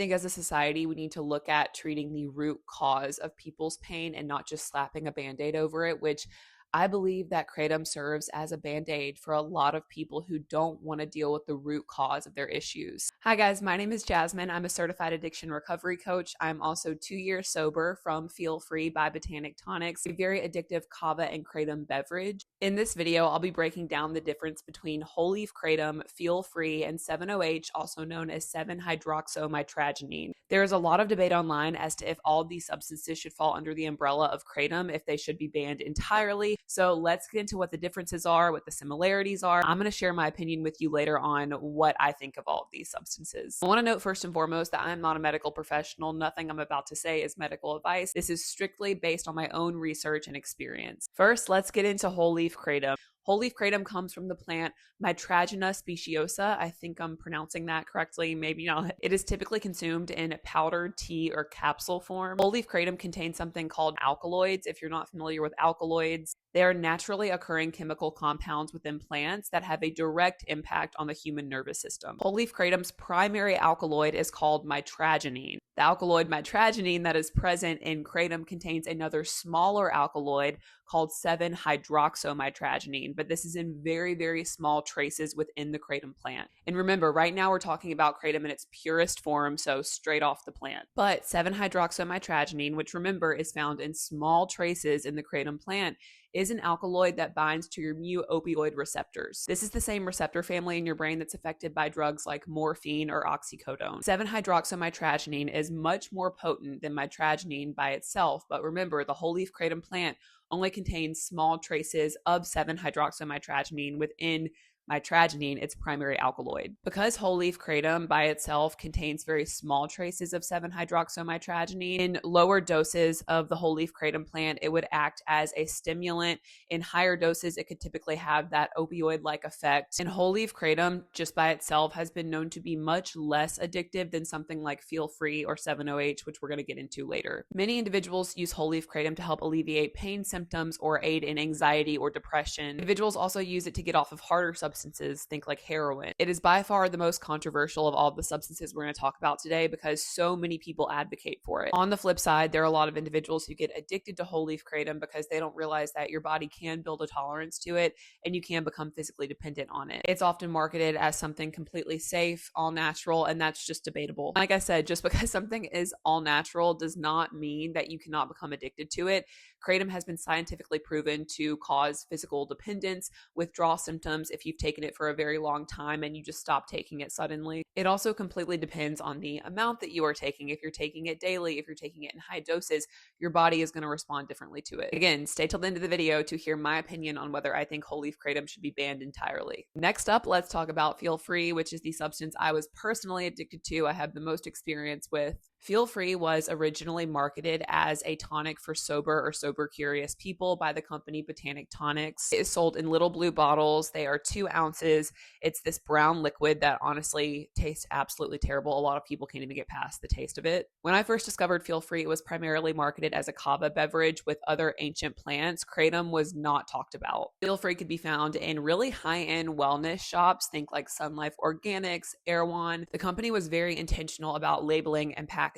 think as a society, we need to look at treating the root cause of people's pain and not just slapping a band-aid over it, which I believe that kratom serves as a band-aid for a lot of people who don't want to deal with the root cause of their issues. Hi guys, my name is Jasmine. I'm a certified addiction recovery coach. I'm also 2 years sober from Feel Free by Botanic Tonics, a very addictive kava and kratom beverage. In this video, I'll be breaking down the difference between whole leaf kratom, Feel Free, and 7-OH, also known as 7-hydroxymitragynine. There is a lot of debate online as to if all of these substances should fall under the umbrella of kratom, if they should be banned entirely. So let's get into what the differences are, what the similarities are. I'm going to share my opinion with you later on what I think of all of these substances. I want to note first and foremost that I'm not a medical professional. Nothing I'm about to say is medical advice. This is strictly based on my own research and experience. First, let's get into whole leaf kratom. Whole leaf kratom comes from the plant Mitragynina speciosa. I think I'm pronouncing that correctly, maybe not. It is typically consumed in powdered tea or capsule form. Whole leaf kratom contains something called alkaloids. If you're not familiar with alkaloids, they are naturally occurring chemical compounds within plants that have a direct impact on the human nervous system. Whole leaf kratom's primary alkaloid is called mitragynine. The alkaloid mitragynine that is present in kratom contains another smaller alkaloid called 7-hydroxymitragynine, but this is in very, very small traces within the kratom plant. And remember, right now we're talking about kratom in its purest form, so straight off the plant. But 7-hydroxymitragynine, which remember is found in small traces in the kratom plant, is an alkaloid that binds to your mu-opioid receptors. This is the same receptor family in your brain that's affected by drugs like morphine or oxycodone. 7-hydroxymitragynine is much more potent than mitragynine by itself, but remember, the whole leaf kratom plant only contains small traces of 7-hydroxymitragynine within mitragynine, its primary alkaloid. Because whole leaf kratom by itself contains very small traces of 7-hydroxymitragynine, in lower doses of the whole leaf kratom plant, it would act as a stimulant. In higher doses, it could typically have that opioid-like effect. And whole leaf kratom, just by itself, has been known to be much less addictive than something like Feel Free or 7-OH, which we're going to get into later. Many individuals use whole leaf kratom to help alleviate pain symptoms or aid in anxiety or depression. Individuals also use it to get off of harder substances, think like heroin. It is by far the most controversial of all the substances we're going to talk about today because so many people advocate for it. On the flip side, there are a lot of individuals who get addicted to whole leaf kratom because they don't realize that your body can build a tolerance to it and you can become physically dependent on it. It's often marketed as something completely safe, all natural, and that's just debatable. Like I said, just because something is all natural does not mean that you cannot become addicted to it. Kratom has been scientifically proven to cause physical dependence, withdrawal symptoms if you've taken it for a very long time and you just stop taking it suddenly. It also completely depends on the amount that you are taking. If you're taking it daily, if you're taking it in high doses, your body is going to respond differently to it. Again, stay till the end of the video to hear my opinion on whether I think whole leaf kratom should be banned entirely. Next up, let's talk about Feel Free, which is the substance I was personally addicted to. I have the most experience with. Feel Free was originally marketed as a tonic for sober or sober curious people by the company Botanic Tonics. It is sold in little blue bottles. They are 2 ounces. It's this brown liquid that honestly tastes absolutely terrible. A lot of people can't even get past the taste of it. When I first discovered Feel Free, it was primarily marketed as a kava beverage with other ancient plants. Kratom was not talked about. Feel Free could be found in really high-end wellness shops, think like Sun Life Organics, Erewhon. The company was very intentional about labeling and packaging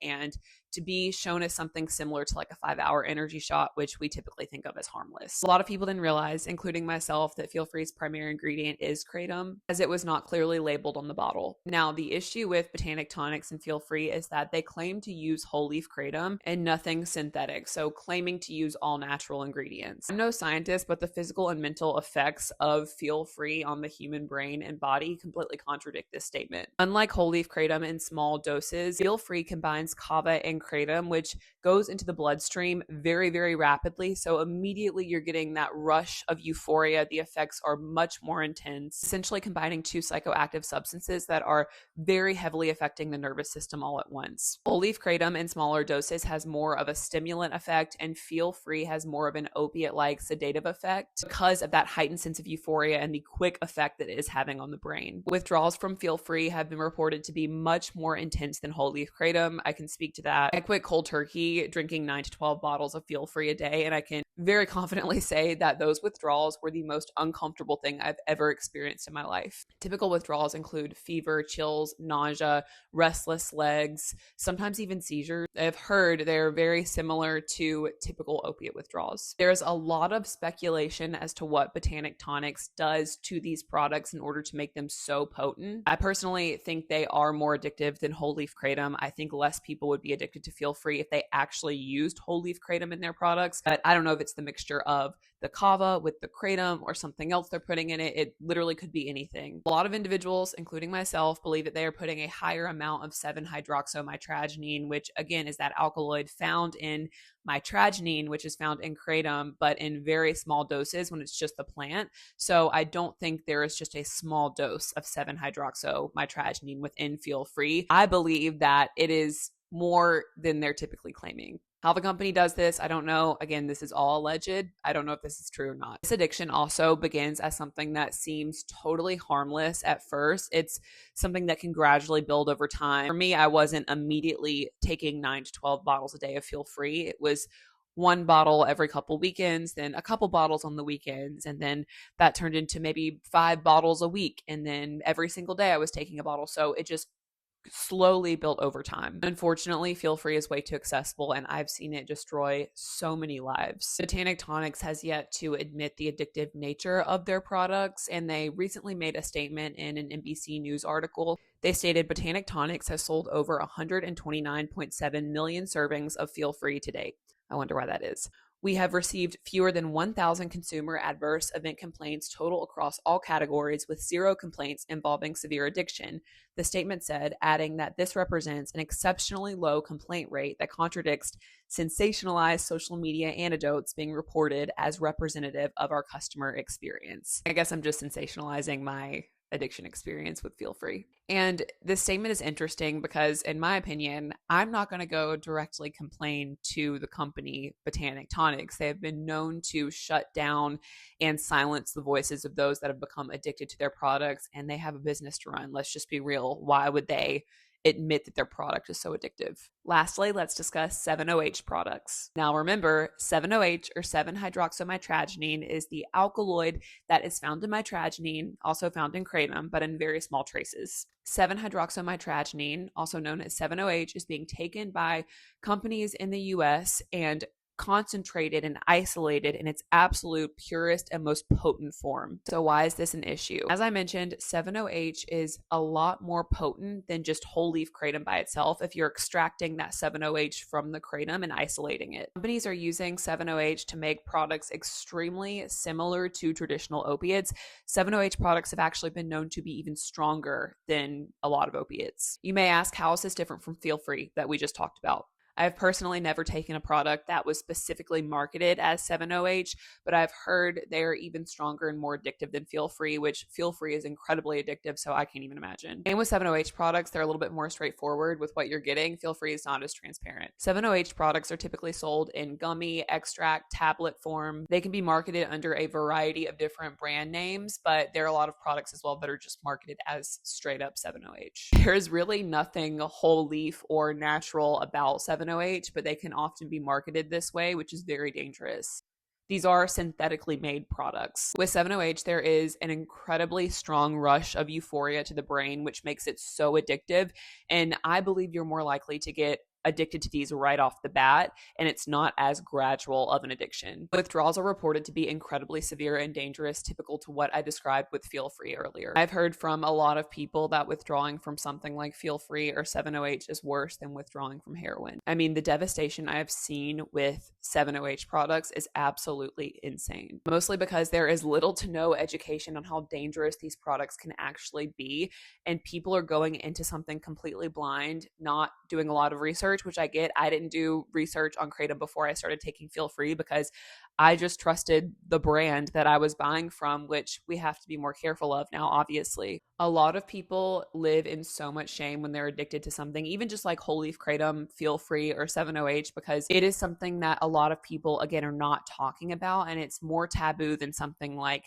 and to be shown as something similar to like a 5-hour energy shot, which we typically think of as harmless. A lot of people didn't realize, including myself, that Feel Free's primary ingredient is kratom, as it was not clearly labeled on the bottle. Now, the issue with Botanic Tonics and Feel Free is that they claim to use whole leaf kratom and nothing synthetic, so claiming to use all natural ingredients. I'm no scientist, but the physical and mental effects of Feel Free on the human brain and body completely contradict this statement. Unlike whole leaf kratom in small doses, Feel Free combines kava and kratom, which goes into the bloodstream very, very rapidly. So immediately you're getting that rush of euphoria. The effects are much more intense, essentially combining 2 psychoactive substances that are very heavily affecting the nervous system all at once. Whole leaf kratom in smaller doses has more of a stimulant effect, and Feel Free has more of an opiate-like sedative effect because of that heightened sense of euphoria and the quick effect that it is having on the brain. Withdrawals from Feel Free have been reported to be much more intense than whole leaf kratom. kratom. I can speak to that. I quit cold turkey drinking 9 to 12 bottles of Feel Free a day, and I can very confidently say that those withdrawals were the most uncomfortable thing I've ever experienced in my life. Typical withdrawals include fever, chills, nausea, restless legs, sometimes even seizures. I've heard they're very similar to typical opiate withdrawals. There's a lot of speculation as to what Botanic Tonics does to these products in order to make them so potent. I personally think they are more addictive than whole leaf kratom. I think less people would be addicted to Feel Free if they actually used whole leaf kratom in their products, but I don't know if it's the mixture of the kava with the kratom or something else they're putting in it. It literally could be anything. A lot of individuals, including myself, believe that they are putting a higher amount of 7-hydroxymitragynine, which again is that alkaloid found in mitragynine, which is found in kratom, but in very small doses when it's just the plant. So I don't think there is just a small dose of 7-hydroxymitragynine within Feel Free. I believe that it is more than they're typically claiming. How the company does this, I don't know. Again, this is all alleged. I don't know if this is true or not. This addiction also begins as something that seems totally harmless at first. It's something that can gradually build over time. For me, I wasn't immediately taking 9 to 12 bottles a day of Feel Free. It was one bottle every couple weekends, then a couple bottles on the weekends, and then that turned into maybe 5 bottles a week. And then every single day I was taking a bottle. So it just slowly built over time. Unfortunately, Feel Free is way too accessible, and I've seen it destroy so many lives. Botanic Tonics has yet to admit the addictive nature of their products, and they recently made a statement in an NBC News article. They stated Botanic Tonics has sold over 129.7 million servings of Feel Free to date. I wonder why that is. We have received fewer than 1,000 consumer adverse event complaints total across all categories, with 0 complaints involving severe addiction, the statement said, adding that this represents an exceptionally low complaint rate that contradicts sensationalized social media anecdotes being reported as representative of our customer experience. I guess I'm just sensationalizing my addiction experience with Feel Free. And this statement is interesting because, in my opinion, I'm not going to go directly complain to the company Botanic Tonics. They have been known to shut down and silence the voices of those that have become addicted to their products, and they have a business to run. Let's just be real. Why would they admit that their product is so addictive? Lastly, let's discuss 7-OH products. Now remember, 7-OH or 7-hydroxymitragynine is the alkaloid that is found in mitragynine, also found in kratom, but in very small traces. 7-hydroxymitragynine, also known as 7-OH, is being taken by companies in the US and concentrated and isolated in its absolute purest and most potent form. So why is this an issue? As I mentioned, 7-OH is a lot more potent than just whole leaf kratom by itself if you're extracting that 7-OH from the kratom and isolating it. Companies are using 7-OH to make products extremely similar to traditional opiates. 7-OH products have actually been known to be even stronger than a lot of opiates. You may ask, how is this different from Feel Free that we just talked about? I've personally never taken a product that was specifically marketed as 7-OH, but I've heard they're even stronger and more addictive than Feel Free, which Feel Free is incredibly addictive, so I can't even imagine. And with 7-OH products, they're a little bit more straightforward with what you're getting. Feel Free is not as transparent. 7-OH products are typically sold in gummy, extract, tablet form. They can be marketed under a variety of different brand names, but there are a lot of products as well that are just marketed as straight up 7-OH. There's really nothing whole leaf or natural about 7-OH, but they can often be marketed this way, which is very dangerous. These are synthetically made products. With 7-OH, there is an incredibly strong rush of euphoria to the brain, which makes it so addictive. And I believe you're more likely to get addicted to these right off the bat, and it's not as gradual of an addiction. Withdrawals are reported to be incredibly severe and dangerous, typical to what I described with Feel Free earlier. I've heard from a lot of people that withdrawing from something like Feel Free or 7-OH is worse than withdrawing from heroin. I mean, the devastation I have seen with 7-OH products is absolutely insane, mostly because there is little to no education on how dangerous these products can actually be, and people are going into something completely blind, not doing a lot of research, which I get. I didn't do research on kratom before I started taking Feel Free because I just trusted the brand that I was buying from, which we have to be more careful of now, obviously. A lot of people live in so much shame when they're addicted to something, even just like whole leaf kratom, Feel Free, or 7-OH, because it is something that a lot of people, again, are not talking about, and it's more taboo than something like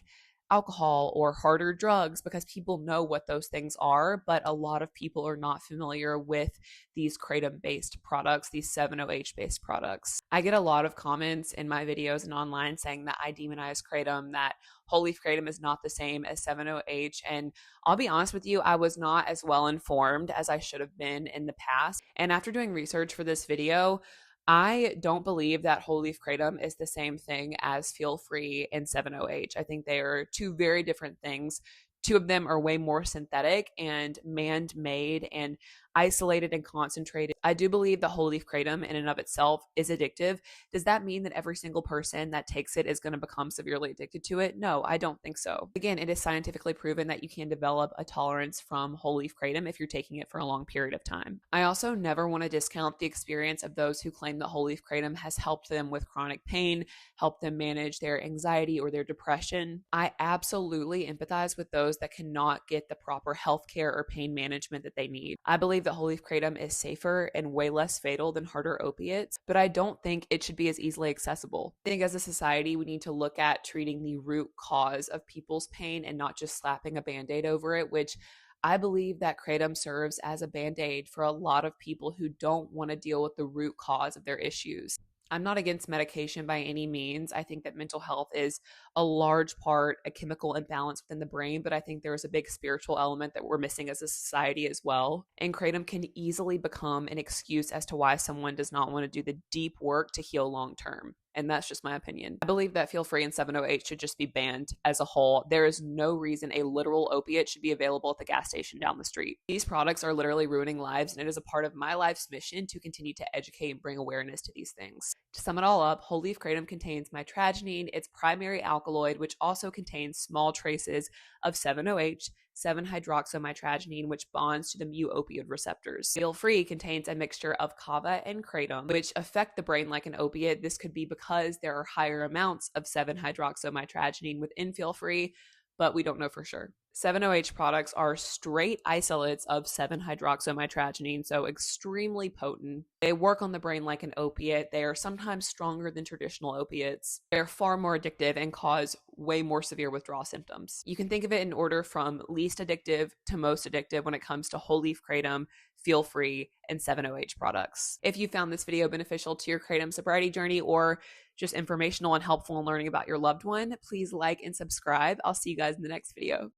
alcohol or harder drugs because people know what those things are, but a lot of people are not familiar with these kratom based products, these 7-OH based products. I get a lot of comments in my videos and online saying that I demonize kratom, that whole leaf kratom is not the same as 7-OH. And I'll be honest with you, I was not as well informed as I should have been in the past. And after doing research for this video, I don't believe that whole leaf kratom is the same thing as feel free and 7-OH. I think they are two very different things. Two of them are way more synthetic and man-made and isolated and concentrated. I do believe that whole leaf kratom in and of itself is addictive. Does that mean that every single person that takes it is going to become severely addicted to it? No, I don't think so. Again, it is scientifically proven that you can develop a tolerance from whole leaf kratom if you're taking it for a long period of time. I also never want to discount the experience of those who claim that whole leaf kratom has helped them with chronic pain, helped them manage their anxiety or their depression. I absolutely empathize with those that cannot get the proper health care or pain management that they need. I believe that whole leaf kratom is safer and way less fatal than harder opiates, but I don't think it should be as easily accessible. I think as a society, we need to look at treating the root cause of people's pain and not just slapping a band-aid over it, which I believe that kratom serves as a band-aid for a lot of people who don't want to deal with the root cause of their issues. I'm not against medication by any means. I think that mental health is a large part, a chemical imbalance within the brain, but I think there is a big spiritual element that we're missing as a society as well. And kratom can easily become an excuse as to why someone does not want to do the deep work to heal long term. And that's just my opinion. I believe that feel free and 7-OH should just be banned as a whole. There is no reason a literal opiate should be available at the gas station down the street. These products are literally ruining lives, and it is a part of my life's mission to continue to educate and bring awareness to these things. To sum it all up, whole leaf kratom contains mitragynine, its primary alkaloid, which also contains small traces of 7-OH, 7-hydroxymitragynine, which bonds to the mu-opioid receptors. Feel free contains a mixture of kava and kratom, which affect the brain like an opiate. This could be because there are higher amounts of 7-hydroxymitragynine within feel free, but we don't know for sure. 7-OH products are straight isolates of 7-hydroxymitragynine, so extremely potent. They work on the brain like an opiate. They are sometimes stronger than traditional opiates. They're far more addictive and cause way more severe withdrawal symptoms. You can think of it in order from least addictive to most addictive when it comes to whole leaf kratom, feel free, and 7-OH products. If you found this video beneficial to your kratom sobriety journey or just informational and helpful in learning about your loved one, please like and subscribe. I'll see you guys in the next video.